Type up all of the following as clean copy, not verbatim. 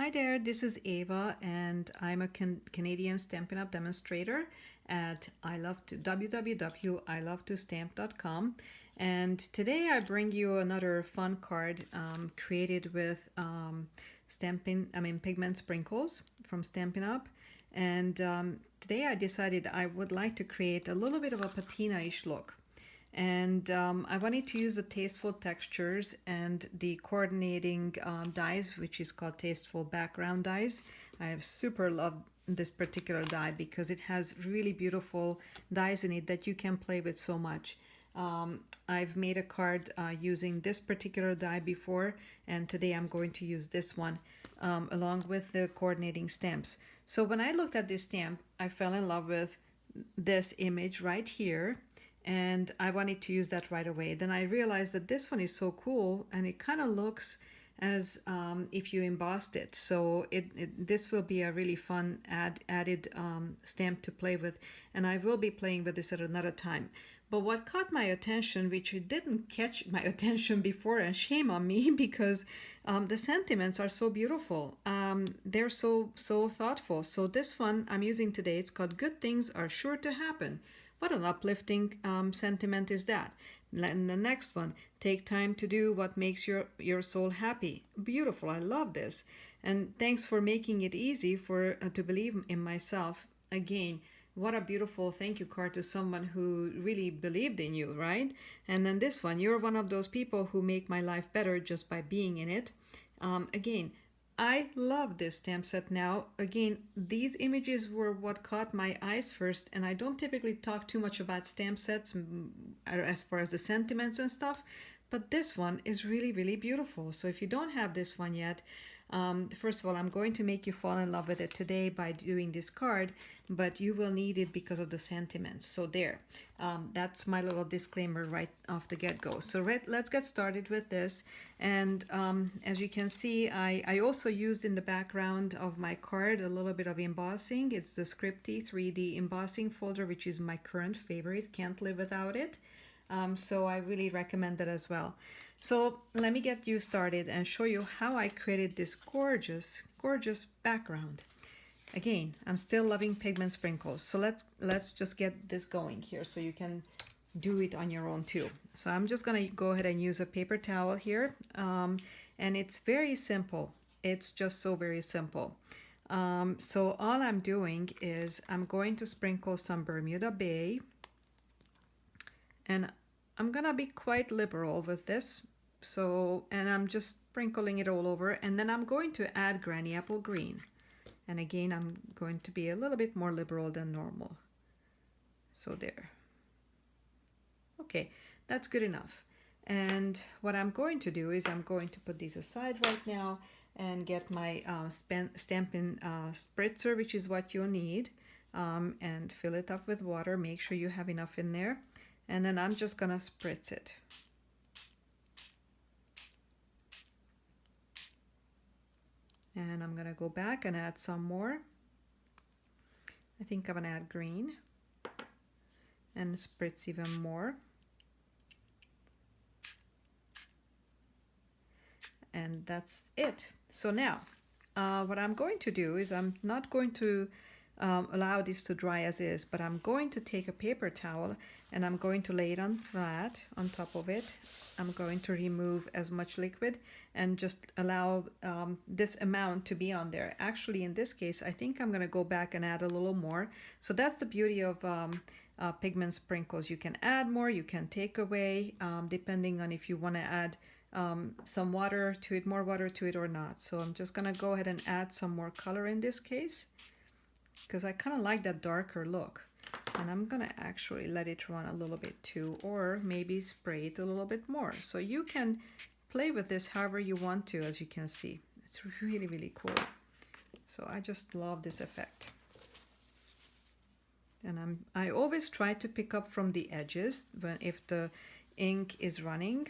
Hi there, this is Ava, and I'm a Canadian Stampin' Up! Demonstrator at www.ilovetostamp.com. And today I bring you another fun card created with Pigment Sprinkles from Stampin' Up! And today I decided I would like to create a little bit of a patina-ish look. And I wanted to use the Tasteful textures and the coordinating dies, which is called Tasteful background dies. I have super loved this particular die because it has really beautiful dies in it that you can play with so much. I've made a card using this particular die before, and today I'm going to use this one along with the coordinating stamps. So when I looked at this stamp, I fell in love with this image right here, and I wanted to use that right away. Then I realized that this one is so cool, and it kind of looks as if you embossed it. So this will be a really fun added stamp to play with, and I will be playing with this at another time. But what caught my attention, which it didn't catch my attention before, and shame on me, because the sentiments are so beautiful. They're so thoughtful. So this one I'm using today, it's called "Good Things Are Sure to Happen." What an uplifting sentiment is that? And the next one, take time to do what makes your soul happy. Beautiful, I love this. And thanks for making it easy to believe in myself. Again, what a beautiful thank you card to someone who really believed in you, right? And then this one, you're one of those people who make my life better just by being in it. Again, I love this stamp set now. Again, these images were what caught my eyes first, and I don't typically talk too much about stamp sets as far as the sentiments and stuff, but this one is really, really beautiful. So if you don't have this one yet, first of all, I'm going to make you fall in love with it today by doing this card, but you will need it because of the sentiments. So there, that's my little disclaimer right off the get-go. So let's get started with this. And as you can see, I also used in the background of my card a little bit of embossing. It's the Scripty 3D embossing folder, which is my current favorite. Can't live without it. So I really recommend that as well. So let me get you started and show you how I created this gorgeous, gorgeous background. Again, I'm still loving Pigment Sprinkles. So let's just get this going here so you can do it on your own too. So I'm just gonna go ahead and use a paper towel here. And it's very simple. It's just so very simple. So all I'm doing is I'm going to sprinkle some Bermuda Bay, and I'm gonna be quite liberal with this. So, and I'm just sprinkling it all over, and then I'm going to add Granny Apple Green. And again, I'm going to be a little bit more liberal than normal. So there. Okay, that's good enough. And what I'm going to do is I'm going to put these aside right now and get my Stampin' spritzer, which is what you'll need, and fill it up with water. Make sure you have enough in there. And then I'm just gonna spritz it. And I'm gonna go back and add some more. I think I'm gonna add green and spritz even more. And that's it. So now, what I'm going to do is I'm not going to allow this to dry as is, but I'm going to take a paper towel and I'm going to lay it on flat on top of it. I'm going to remove as much liquid and just allow this amount to be on there. Actually, in this case, I think I'm going to go back and add a little more. So that's the beauty of Pigment Sprinkles. You can add more, you can take away, depending on if you want to add some water to it, more water to it or not. So I'm just going to go ahead and add some more color in this case, because I kind of like that darker look. And I'm gonna actually let it run a little bit too, or maybe spray it a little bit more. So you can play with this however you want to, as you can see. It's really, really cool. So I just love this effect. And I always try to pick up from the edges if the ink is running,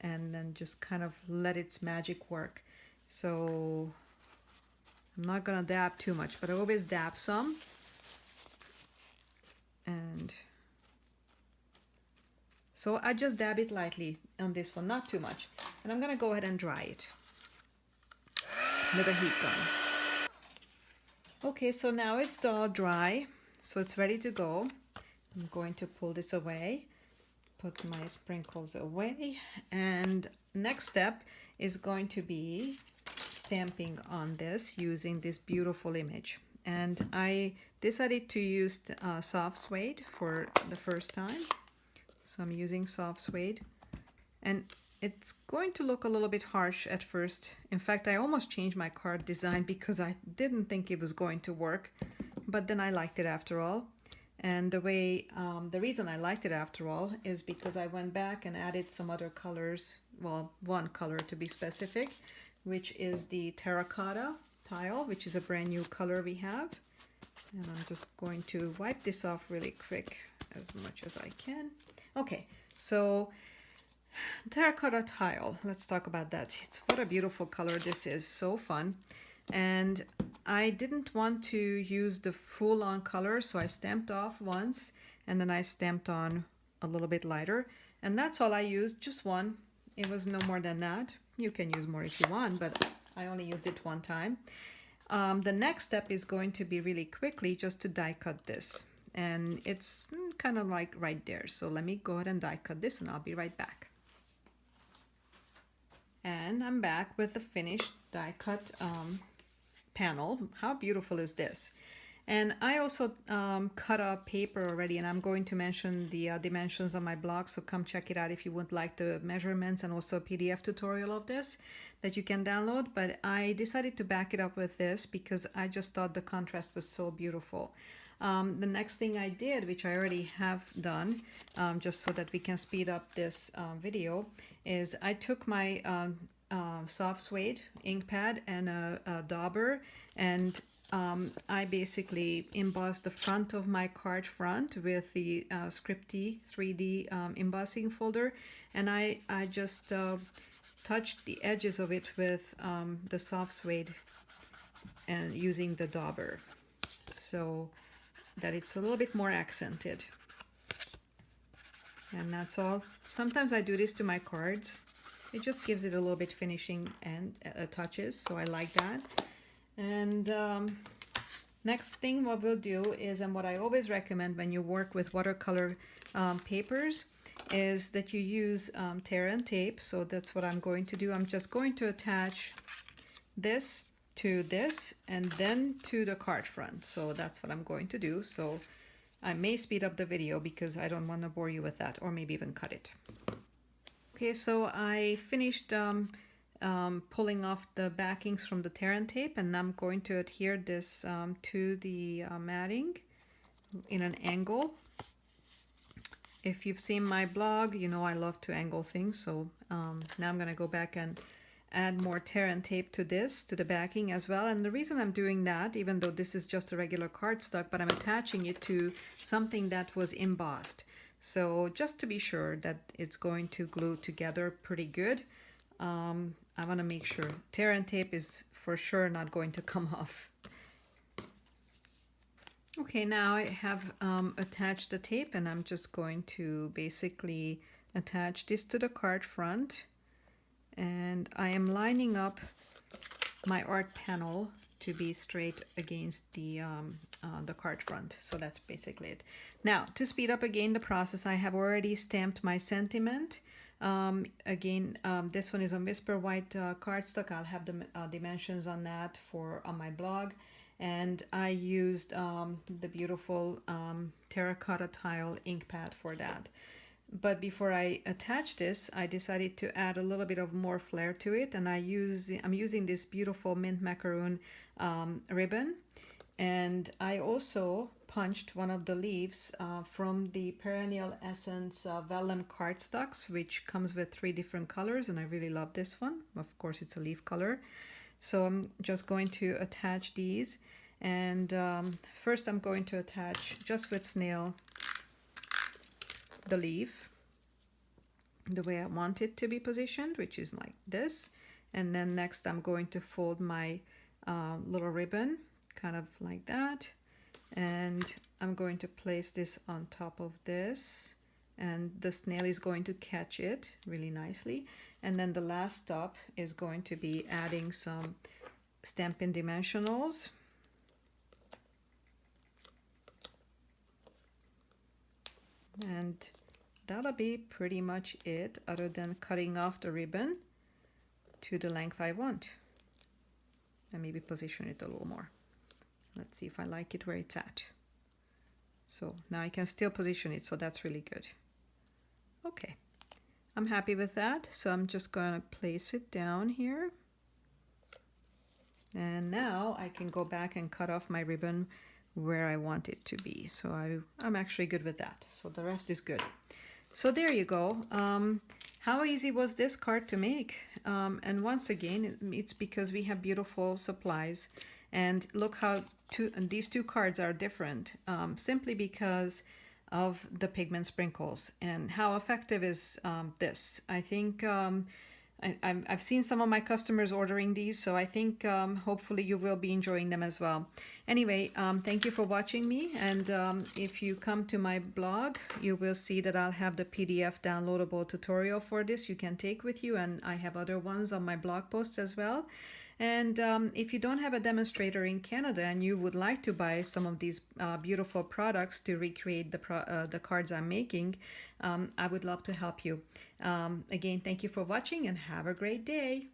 and then just kind of let its magic work. So I'm not gonna dab too much, but I always dab some. And so I just dab it lightly on this one, not too much. And I'm gonna go ahead and dry it. with a heat gun. Okay, so now it's all dry, so it's ready to go. I'm going to pull this away, put my sprinkles away, and next step is going to be stamping on this using this beautiful image. And I decided to use soft suede for the first time, so I'm using soft suede, and it's going to look a little bit harsh at first. In fact, I almost changed my card design because I didn't think it was going to work, but then I liked it after all. And the reason I liked it after all is because I went back and added some other colors, well, one color to be specific, which is the terracotta tile, which is a brand new color we have. And I'm just going to wipe this off really quick as much as I can. Okay, so terracotta tile, let's talk about that. What a beautiful color this is, so fun. And I didn't want to use the full-on color, so I stamped off once and then I stamped on a little bit lighter, and that's all I used, just one. It was no more than that. You can use more if you want, but I only used it one time. The next step is going to be really quickly just to die cut this, and it's kind of like right there. So let me go ahead and die cut this and I'll be right back. And I'm back with the finished die cut panel. How beautiful is this? And I also cut up paper already, and I'm going to mention the dimensions on my blog, so come check it out if you would like the measurements and also a PDF tutorial of this that you can download. But I decided to back it up with this because I just thought the contrast was so beautiful. The next thing I did, which I already have done, just so that we can speed up this video, is I took my soft suede ink pad and a dauber, and I basically embossed the front of my card front with the Scripty 3D embossing folder, and I just touched the edges of it with the soft suede and using the dauber, so that it's a little bit more accented. And that's all. Sometimes I do this to my cards. It just gives it a little bit finishing and touches, so I like that. And next thing what we'll do is, and what I always recommend when you work with watercolor papers, is that you use tear and tape. So that's what I'm going to do. I'm just going to attach this to this and then to the card front. So that's what I'm going to do. So I may speed up the video because I don't want to bore you with that, or maybe even cut it. Okay, so I finished pulling off the backings from the tear and tape, and I'm going to adhere this to the matting in an angle. If you've seen my blog, you know I love to angle things, so now I'm going to go back and add more tear and tape to this, to the backing as well. And the reason I'm doing that, even though this is just a regular cardstock, but I'm attaching it to something that was embossed. So just to be sure that it's going to glue together pretty good, I want to make sure. Tear and tape is for sure not going to come off. Okay, now I have attached the tape, and I'm just going to basically attach this to the card front. And I am lining up my art panel to be straight against the card front. So that's basically it. Now, to speed up again the process, I have already stamped my sentiment. This one is on Whisper White cardstock. I'll have the dimensions on that on my blog. And I used the beautiful terracotta tile ink pad for that. But before I attach this, I decided to add a little bit of more flair to it, and I'm using this beautiful mint macaroon ribbon, and I also punched one of the leaves from the Perennial Essence Vellum cardstocks, which comes with 3 different colors, and I really love this one. Of course, it's a leaf color. So I'm just going to attach these, and first I'm going to attach just with snail the leaf the way I want it to be positioned, which is like this. And then next I'm going to fold my little ribbon kind of like that, and I'm going to place this on top of this, and the snail is going to catch it really nicely. And then the last stop is going to be adding some Stampin' Dimensionals. And that'll be pretty much it, other than cutting off the ribbon to the length I want. And maybe position it a little more. Let's see if I like it where it's at. So now I can still position it, so that's really good. Okay, I'm happy with that. So I'm just gonna place it down here. And now I can go back and cut off my ribbon where I want it to be. So I'm actually good with that. So the rest is good. So there you go. How easy was this card to make? And once again, it's because we have beautiful supplies. And look how these two cards are different, simply because of the pigment sprinkles. And how effective is this? I think I've seen some of my customers ordering these, so I think hopefully you will be enjoying them as well. Anyway, thank you for watching me, and if you come to my blog, you will see that I'll have the PDF downloadable tutorial for this you can take with you, and I have other ones on my blog posts as well. And if you don't have a demonstrator in Canada and you would like to buy some of these beautiful products to recreate the cards I'm making, I would love to help you. Again, thank you for watching and have a great day.